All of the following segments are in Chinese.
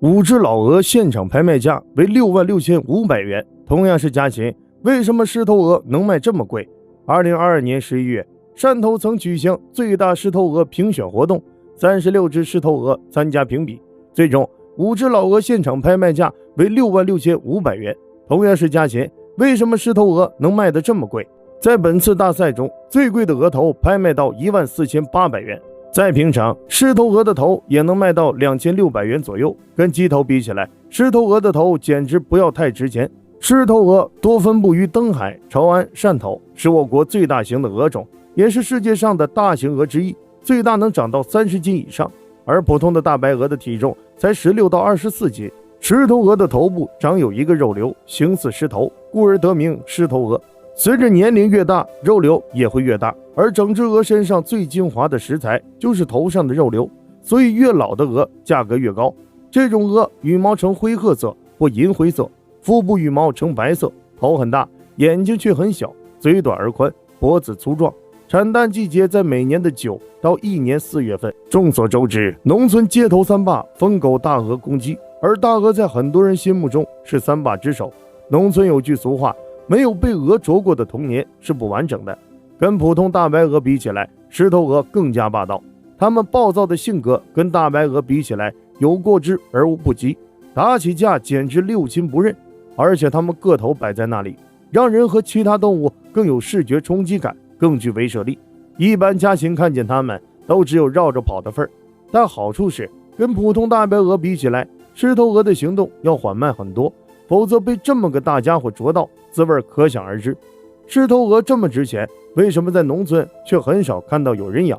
5只老鹅现场拍卖价为66500元，同样是家禽，为什么狮头鹅能卖这么贵？2022年11月，汕头曾举行最大狮头鹅评选活动，36只狮头鹅参加评比，最终5只老鹅现场拍卖价为66500元，同样是家禽，为什么狮头鹅能卖得这么贵？在本次大赛中，最贵的鹅头拍卖到14800元。在平常，狮头鹅的头也能卖到2600元左右，跟鸡头比起来，狮头鹅的头简直不要太值钱。狮头鹅多分布于登海、潮安、汕头，是我国最大型的鹅种，也是世界上的大型鹅之一，最大能长到30斤以上，而普通的大白鹅的体重才16到24斤。狮头鹅的头部长有一个肉瘤，形似狮头，故而得名狮头鹅。随着年龄越大，肉瘤也会越大，而整只鹅身上最精华的食材就是头上的肉瘤，所以越老的鹅价格越高。这种鹅羽毛呈灰褐色或银灰色，腹部羽毛呈白色，头很大，眼睛却很小，嘴短而宽，脖子粗壮。产蛋季节在每年的9到1年4月份。众所周知，农村街头三霸疯狗大鹅公鸡，而大鹅在很多人心目中是三霸之首。农村有句俗话，没有被鹅啄过的童年是不完整的。跟普通大白鹅比起来，狮头鹅更加霸道，它们暴躁的性格跟大白鹅比起来有过之而无不及，打起架简直六亲不认，而且它们个头摆在那里，让人和其他动物更有视觉冲击感，更具威慑力。一般家禽看见它们都只有绕着跑的份儿，但好处是跟普通大白鹅比起来，狮头鹅的行动要缓慢很多，否则被这么个大家伙啄到，滋味可想而知。狮头鹅这么值钱，为什么在农村却很少看到有人养？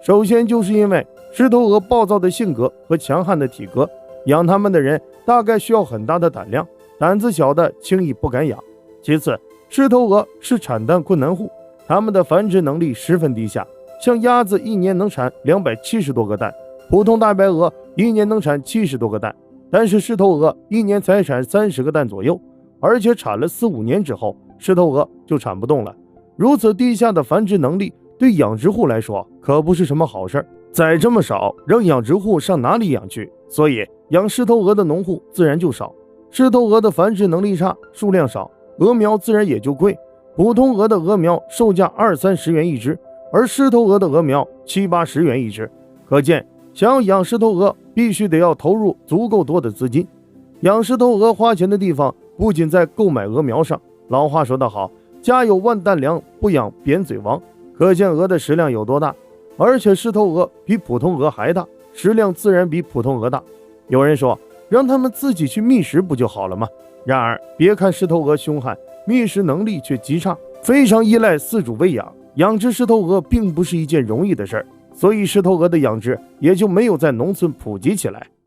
首先就是因为狮头鹅暴躁的性格和强悍的体格，养它们的人大概需要很大的胆量，胆子小的轻易不敢养。其次，狮头鹅是产蛋困难户，它们的繁殖能力十分低下，像鸭子一年能产270多个蛋，普通大白鹅一年能产70多个蛋，但是狮头鹅一年才产30个蛋左右，而且产了4、5年之后，狮头鹅就产不动了。如此低下的繁殖能力，对养殖户来说可不是什么好事。再这么少，让养殖户上哪里养去？所以养狮头鹅的农户自然就少。狮头鹅的繁殖能力差，数量少，鹅苗自然也就贵。普通鹅的鹅苗售价20、30元一只，而狮头鹅的鹅苗70、80元一只。可见，想要养狮头鹅，必须得要投入足够多的资金。养狮头鹅花钱的地方不仅在购买鹅苗上，老话说得好，家有万担粮，不养扁嘴王，可见鹅的食量有多大。而且狮头鹅比普通鹅还大，食量自然比普通鹅大。有人说，让它们自己去觅食不就好了吗？然而，别看狮头鹅凶悍，觅食能力却极差，非常依赖饲主喂养。养殖狮头鹅并不是一件容易的事儿，所以狮头鹅的养殖也就没有在农村普及起来。